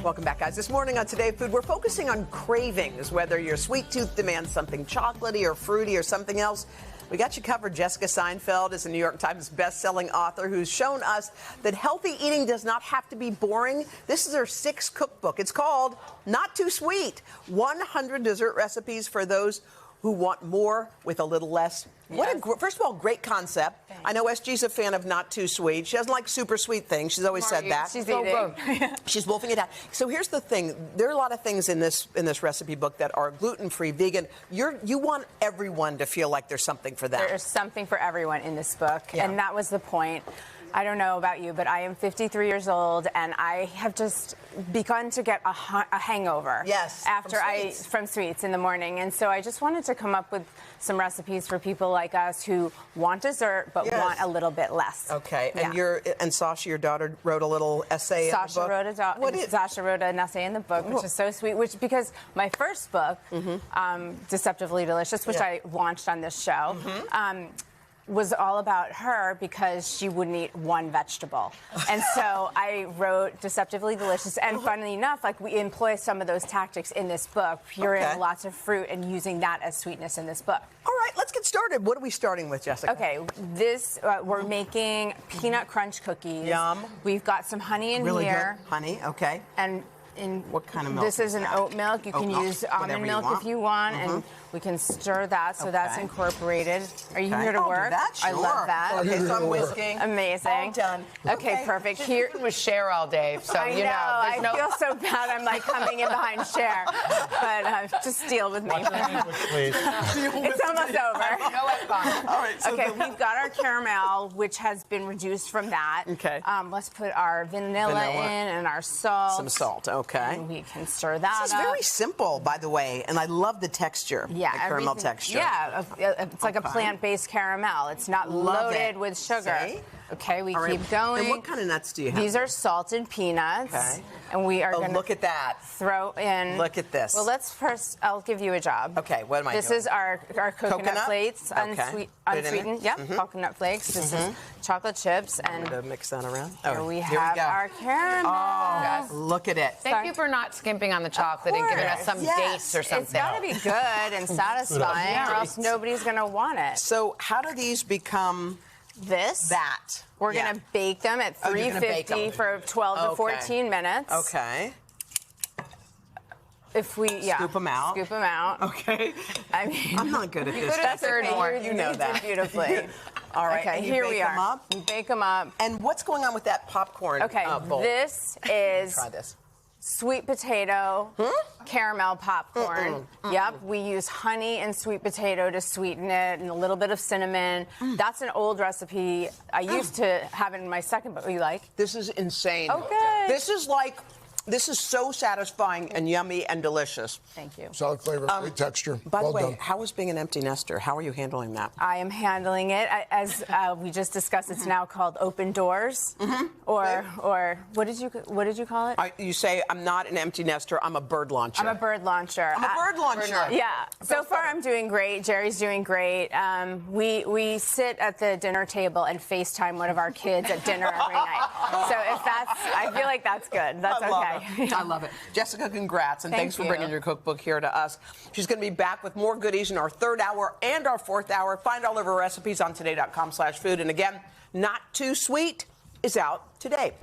Welcome back, guys. This morning on Today Food, we're focusing on cravings, whether your sweet tooth demands something chocolatey or fruity or something else. We got you covered. Jessica Seinfeld is a New York Times best-selling author who's shown us that healthy eating does not have to be boring. This is her 6th cookbook. It's called Not Too Sweet, 100 dessert recipes for those who want more with a little less. Yes. First of all, great concept. Thanks. I know SG's a fan of Not Too Sweet. She doesn't like super sweet things. She's always said that. She's eating. She's wolfing it out. So here's the thing. There are a lot of things in this recipe book that are gluten-free, vegan. You want everyone to feel like there's something for them. There's something for everyone in this book, and that was the point. I don't know about you, but I am 53 years old, and I have just begun to get a hangover. Yes, from sweets in the morning, and so I just wanted to come up with some recipes for people like us who want dessert but want a little bit less. Okay, and Sasha, your daughter, wrote a little essay in the book. Sasha wrote an essay in the book, which is so sweet. Because my first book, Deceptively Delicious, which I launched on this show. Was all about her because she wouldn't eat one vegetable. And so I wrote Deceptively Delicious, and funnily enough, like, we employ some of those tactics in this book, pureeing lots of fruit and using that as sweetness in this book. All right, let's get started. What are we starting with, Jessica? Okay, we're making peanut crunch cookies. Yum. We've got some honey in really here. Good honey, okay. And what kind of milk? This is an oat milk. You can use almond milk if you want, and we can stir that so that's incorporated. Are you here to work? That, sure. I love that. Okay, so I'm whisking. Amazing. All done. Okay, perfect. Here with Cher all day, so I know. I feel so bad. I'm like coming in behind Cher, but just deal with me. It's almost over. All right. So okay, we've got our caramel, which has been reduced from that. Okay. Let's put our vanilla in and our salt. Some salt. Okay. And we can stir that up. This is very simple, by the way, and I love the texture. Yeah, the caramel texture. Yeah, it's like a plant-based caramel. It's not loaded with sugar. See? Okay, we keep going. And what kind of nuts do you have? These are salted peanuts. Okay. And we are going to look at that. Throw in. Look at this. Well, let's first, I'll give you a job. Okay, what am I doing? This is our coconut flakes, unsweetened. Yep, coconut flakes. This is chocolate chips. And to mix that around. Here we have our caramel. Oh, look at it. Thank you for not skimping on the chocolate and giving us some dates or something. It's got to be good and satisfying, or else nobody's going to want it. So how do these become that? We're going to bake them at 350 for 12 to 14 minutes. Okay. If we, Scoop them out. Scoop them out. Okay. I mean, I'm not good at this. That's okay. You know that. Beautifully. All right. Okay, here we are. Bake them up. And what's going on with that popcorn bowl? This is try this. Sweet potato caramel popcorn. Yep, we use honey and sweet potato to sweeten it, and a little bit of cinnamon. That's an old recipe I used to have in my second book. You like? This is insane. Okay. This is so satisfying and yummy and delicious. Thank you. Solid flavor, great texture. By the way, done. how is being an empty nester? How are you handling that? I am handling it as we just discussed. It's now called open doors, or what did you call it? You say I'm not an empty nester. I'm a bird launcher. I'm a bird launcher. I'm a bird launcher. Yeah. So far, I'm doing great. Jerry's doing great. We sit at the dinner table and FaceTime one of our kids at dinner every night. So I feel like that's good. That's okay. I love it. Jessica, congrats, and thanks for bringing your cookbook here to us. She's going to be back with more goodies in our 3rd hour and our 4th hour. Find all of her recipes on today.com/food. And again, Not Too Sweet is out today.